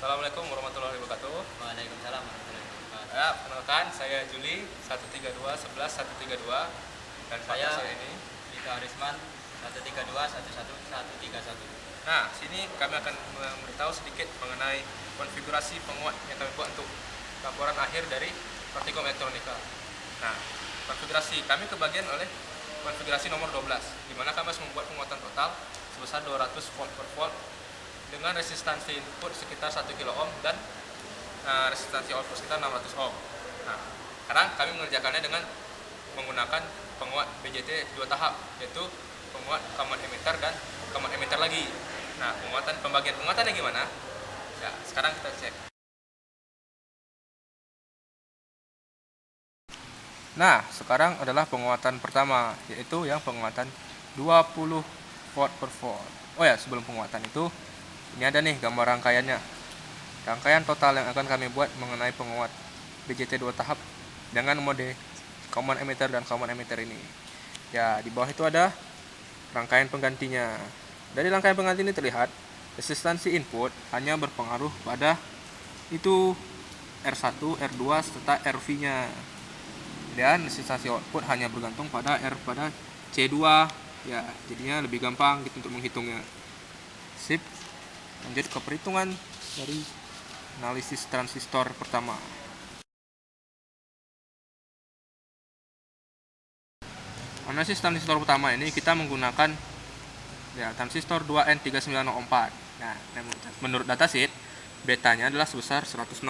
Assalamualaikum warahmatullahi wabarakatuh. Waalaikumsalam warahmatullahi wabarakatuh. Ya, perkenalkan saya Juli 132 11 132 dan partner Saya saya ini. Dika Arisman 132 11 131. Nah, sini kami akan memberitahu sedikit mengenai konfigurasi penguat yang kami buat untuk laporan akhir dari praktikum elektronika. Nah, konfigurasi kami kebagian oleh konfigurasi nomor 12, di mana kami harus membuat penguatan total sebesar 200 volt per volt dengan resistansi input sekitar 1 kilo ohm dan resistansi output sekitar 600 ohm. Nah, sekarang kami mengerjakannya dengan menggunakan penguat BJT 2 tahap, yaitu penguat common emitter dan common emitter lagi. Nah, pembagian penguatannya gimana? Ya, sekarang kita cek. Nah, sekarang adalah penguatan pertama, yaitu yang penguatan 20 volt per volt. Oh ya, sebelum penguatan itu, ini ada nih gambar rangkaiannya. Rangkaian total yang akan kami buat mengenai penguat BJT 2 tahap dengan mode common emitter dan common emitter ini. Ya, di bawah itu ada rangkaian penggantinya. Dari rangkaian pengganti ini terlihat resistansi input hanya berpengaruh pada itu R1, R2 serta RV-nya. Dan resistansi output hanya bergantung pada C2. Ya, jadinya lebih gampang gitu untuk menghitungnya. Sip. Lanjut ke perhitungan dari analisis transistor pertama. Analisis transistor pertama ini kita menggunakan transistor 2N3904. Nah, menurut datasheet betanya adalah sebesar 160.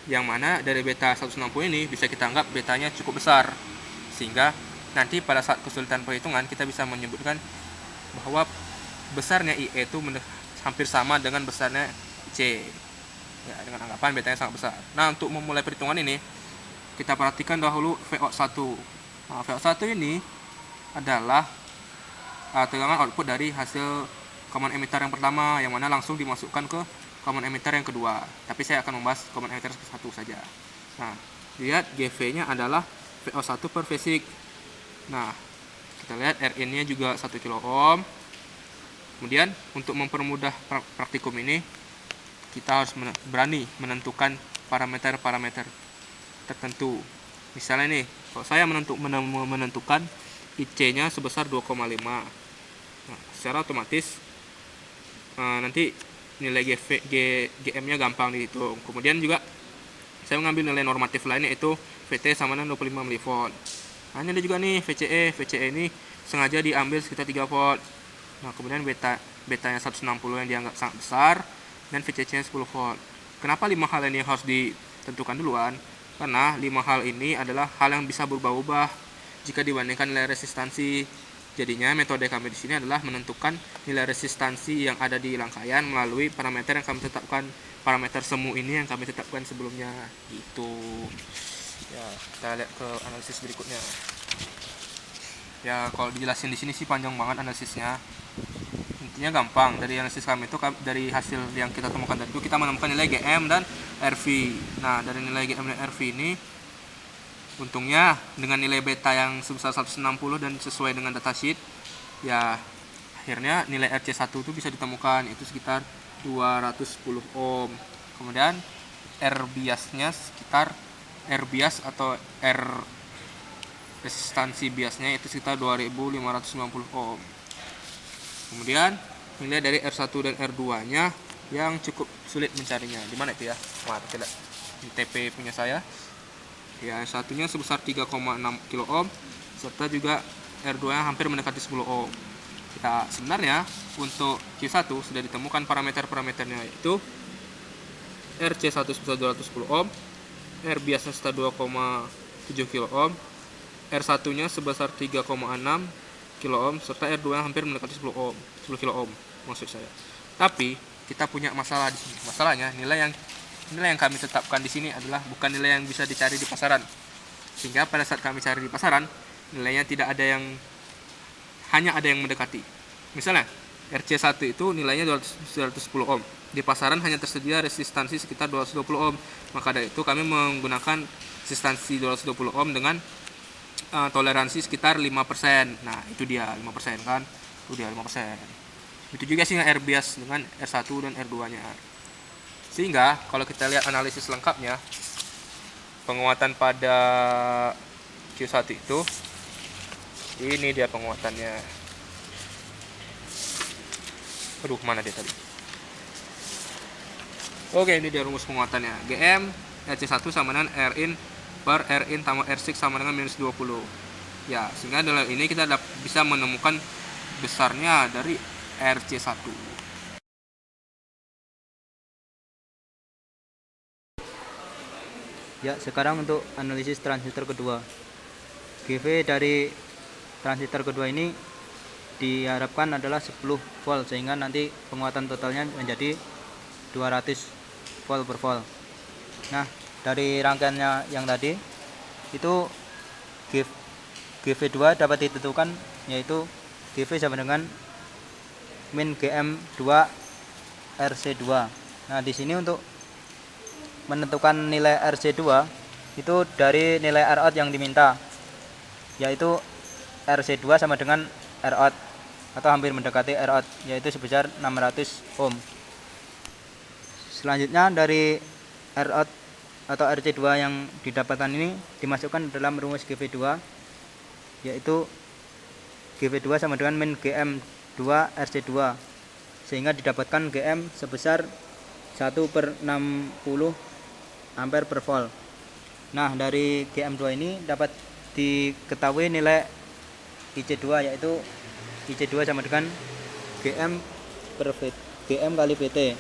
Yang mana dari beta 160 ini bisa kita anggap betanya cukup besar, sehingga nanti pada saat kesulitan perhitungan kita bisa menyebutkan bahwa besarnya IE itu hampir sama dengan besarnya C, ya, dengan anggapan betanya sangat besar. Nah, untuk memulai perhitungan ini kita perhatikan dahulu VO1. Nah, VO1 ini adalah tegangan output dari hasil common emitter yang pertama, yang mana langsung dimasukkan ke common emitter yang kedua. Tapi saya akan membahas common emitter satu saja. Nah, lihat GV-nya adalah VO1 per phase. Nah, kita lihat Rin-nya juga 1 kilo ohm. Kemudian, untuk mempermudah praktikum ini, kita harus berani menentukan parameter-parameter tertentu. Misalnya nih, kalau saya menentukan IC-nya sebesar 2,5. Nah, secara otomatis nanti nilai GM-nya gampang dihitung. Kemudian juga saya mengambil nilai normatif lainnya, yaitu VT sama dengan 25 mV. Nah, ini ada juga nih VCE ini sengaja diambil sekitar 3 volt. Nah, kemudian betanya 160 yang dianggap sangat besar dan VCC-nya 10 volt. Kenapa 5 hal ini harus ditentukan duluan? Karena 5 hal ini adalah hal yang bisa berubah-ubah jika dibandingkan nilai resistansi. Jadinya metode kami di sini adalah menentukan nilai resistansi yang ada di rangkaian melalui parameter yang kami tetapkan, parameter semu ini yang kami tetapkan sebelumnya. Gitu. Ya, kita lihat ke analisis berikutnya. Ya, kalau dijelasin di sini sih panjang banget analisisnya. Intinya gampang, dari analisis kami itu, dari hasil yang kita temukan tadi itu, kita menemukan nilai GM dan RV. Nah, dari nilai GM dan RV ini, untungnya dengan nilai beta yang sebesar 160 dan sesuai dengan datasheet, ya akhirnya nilai RC1 itu bisa ditemukan, itu sekitar 210 ohm. Kemudian R biasnya sekitar R bias atau R resistansi biasnya itu sekitar 2590 ohm. Kemudian nilai dari R1 dan R2-nya yang cukup sulit mencarinya. Di mana itu ya? Wah, tidak. Di TP punya saya. Ya, satunya sebesar 3,6 kilo ohm serta juga R2 yang hampir mendekati 10 ohm. Kita sebenarnya untuk Q1 sudah ditemukan parameter-parameternya, yaitu RC1 sebesar 210 ohm, R biasanya sebesar 2,7 kilo ohm, R1-nya sebesar 3,6 kilo ohm serta R2 yang hampir mendekati 10 ohm, 10 kilo ohm maksud saya. Tapi kita punya masalah di sini. Masalahnya nilai yang kami tetapkan di sini adalah bukan nilai yang bisa dicari di pasaran. Sehingga pada saat kami cari di pasaran, nilainya tidak ada hanya ada yang mendekati. Misalnya, RC1 itu nilainya 210 ohm. Di pasaran hanya tersedia resistansi sekitar 220 ohm. Maka dari itu kami menggunakan resistansi 220 ohm dengan toleransi sekitar 5%. Nah, itu dia 5% kan? Itu dia 5%. Itu juga sih R bias dengan R1 dan R2-nya. Sehingga kalau kita lihat analisis lengkapnya, penguatan pada Q1 itu ini dia penguatannya. Aduh, mana dia tadi? Oke, ini dia rumus penguatannya. GM RC1 sama dengan Rin per Rin tambah R6 sama dengan minus 20. Ya, sehingga dalam ini kita bisa menemukan besarnya dari RC1. Ya, sekarang untuk analisis transistor kedua. GV dari transistor kedua ini diharapkan adalah 10 volt, sehingga nanti penguatan totalnya menjadi 200 volt per volt. Nah, dari rangkaiannya yang tadi itu GV2 dapat ditentukan, yaitu GV sama dengan min GM2 RC2. Nah, di sini untuk menentukan nilai RC2 itu dari nilai Rout yang diminta, yaitu RC2 sama dengan Rout atau hampir mendekati Rout, yaitu sebesar 600 ohm. Selanjutnya dari Rout atau RC2 yang didapatkan ini dimasukkan dalam rumus GV2, yaitu GV2 sama dengan min GM2 RC2, sehingga didapatkan GM sebesar 1/60 ampere per volt. Nah, dari GM2 ini dapat diketahui nilai IC2, yaitu IC2 sama dengan GM kali VT.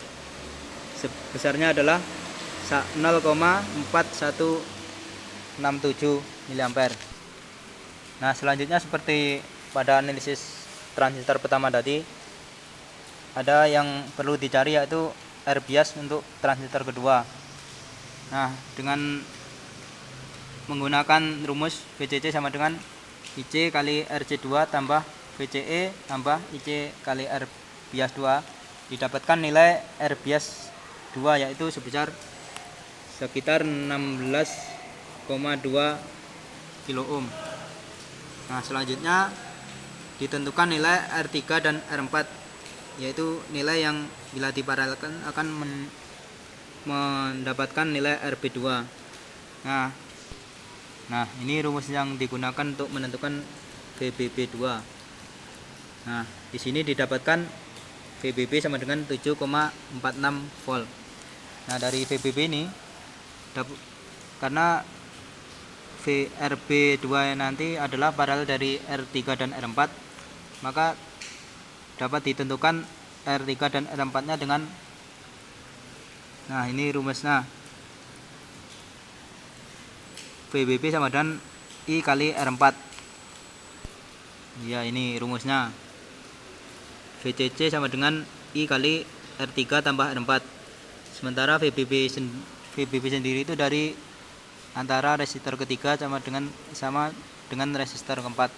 Besarnya adalah 0,4167 mA. Nah, selanjutnya seperti pada analisis transistor pertama tadi, ada yang perlu dicari, yaitu R bias untuk transistor kedua. Nah, dengan menggunakan rumus VCC sama dengan IC kali RC2 tambah VCE tambah IC kali R bias 2, didapatkan nilai R bias 2, yaitu sebesar sekitar 16,2 kilo ohm. Nah, selanjutnya ditentukan nilai R3 dan R4, yaitu nilai yang bila diparalelkan akan mendapatkan nilai RB2. Nah, ini rumus yang digunakan untuk menentukan VBB2. Nah, di sini didapatkan VBB sama dengan 7,46 volt. Nah, dari VBB ini karena VRB2 nanti adalah paralel dari R3 dan R4, maka dapat ditentukan R3 dan R4-nya dengan, nah, ini rumusnya, VBB sama dengan I kali R4. Ya, ini rumusnya. VCC sama dengan I kali R3 tambah R4. Sementara VBB sendiri itu dari antara resistor ketiga sama dengan resistor keempat,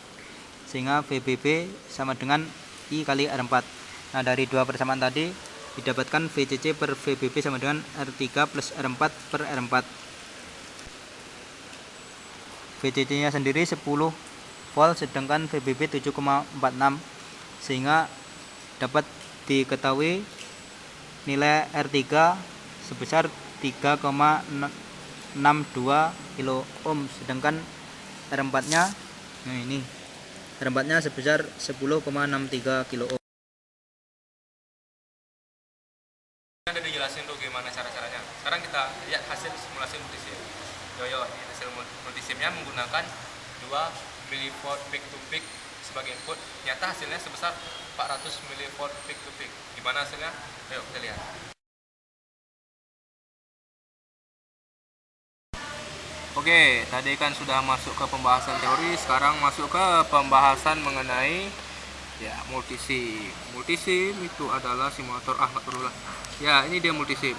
sehingga VBB sama dengan I kali R4. Nah, dari dua persamaan tadi didapatkan VCC per VBB sama dengan R3 plus R4 per R4. VCC nya sendiri 10 volt, sedangkan VBB 7,46, sehingga dapat diketahui nilai R3 sebesar 3,62 kilo ohm, sedangkan R4 nya, nah ini R4 nya sebesar 10,63 kilo ohm. Udah dijelasin tuh gimana cara-caranya. Sekarang kita lihat hasil simulasi multisim. Ini hasil multisimnya menggunakan 2 mV peak to peak sebagai input. Nyata hasilnya sebesar 400 mV peak to peak. Gimana hasilnya? Ayo kita lihat. Oke, tadi kan sudah masuk ke pembahasan teori, sekarang masuk ke pembahasan mengenai multisim. Multisim itu adalah simulator Ya, ini dia multisim.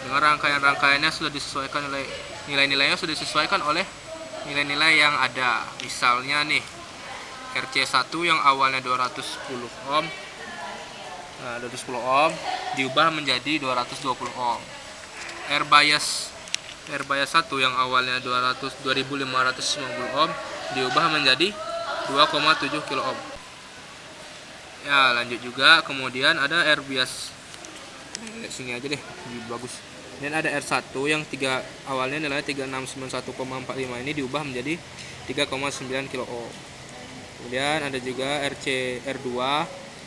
Dengan rangkaian-rangkaiannya sudah disesuaikan oleh nilai-nilainya sudah disesuaikan oleh nilai-nilai yang ada. Misalnya nih, RC1 yang awalnya 210 ohm. Nah, 210 ohm diubah menjadi 220 ohm. R bias 1 yang awalnya 2550 ohm diubah menjadi 2,7 kilo ohm. Ya, lanjut juga, kemudian ada R bias lihat sini aja deh, lebih bagus. Dan ada R1 yang awalnya nilainya 3691,45, ini diubah menjadi 3,9 kilo ohm. Kemudian ada juga R2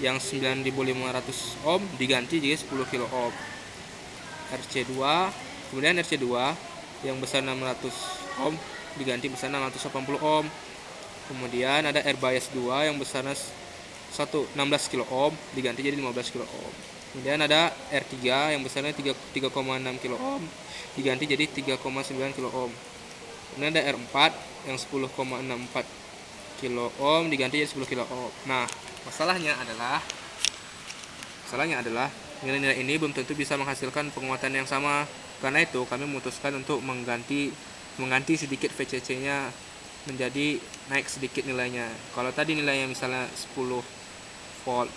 yang 9500 ohm diganti jadi 10 kilo ohm. Kemudian RC2 yang besar 600 ohm diganti besar 680 ohm. Kemudian ada R-bias 2 yang besarnya 16 kilo ohm diganti jadi 15 kilo ohm. Kemudian ada R3 yang besarnya 3,6 kilo ohm diganti jadi 3,9 kilo ohm. Kemudian ada R4 yang 10,64 kilo ohm diganti jadi 10 kilo ohm. Nah, masalahnya adalah nilai-nilai ini belum tentu bisa menghasilkan penguatan yang sama. Karena itu kami memutuskan untuk mengganti sedikit VCC-nya menjadi naik sedikit nilainya. Kalau tadi nilainya misalnya 10 volt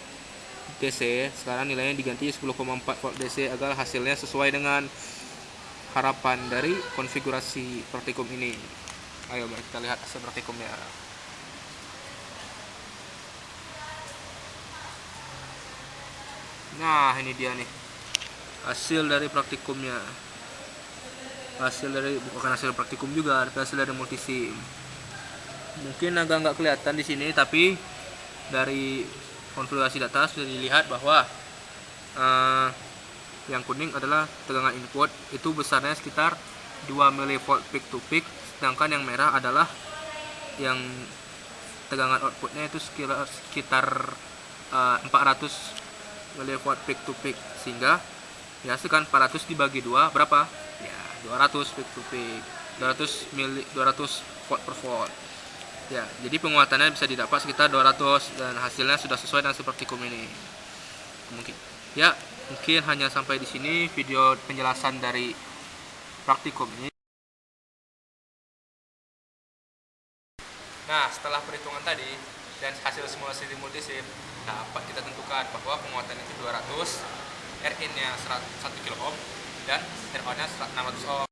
DC, sekarang nilainya diganti 10,4 volt DC agar hasilnya sesuai dengan harapan dari konfigurasi praktikum ini. Ayo mari kita lihat hasil praktikumnya. Nah, ini dia nih hasil dari praktikumnya. Bukan hasil praktikum juga, tapi hasil dari multisim. Mungkin agak nggak kelihatan di sini, tapi dari konfigurasi data sudah dilihat bahwa yang kuning adalah tegangan input, itu besarnya sekitar 2 mV peak to peak, sedangkan yang merah adalah yang tegangan outputnya itu sekitar 400 mV peak to peak, sehingga dihasilkan 400 dibagi 2 berapa? Ya, 200 peak to peak, 200 volt per volt. Ya, jadi penguatannya bisa didapat sekitar 200 dan hasilnya sudah sesuai dengan praktikum ini. Mungkin hanya sampai di sini video penjelasan dari praktikum ini. Nah, setelah perhitungan tadi dan hasil simulasi di multisim, dapat kita tentukan bahwa penguatan itu 200, Rin-nya 1 kilo ohm dan R0-nya 600 ohm.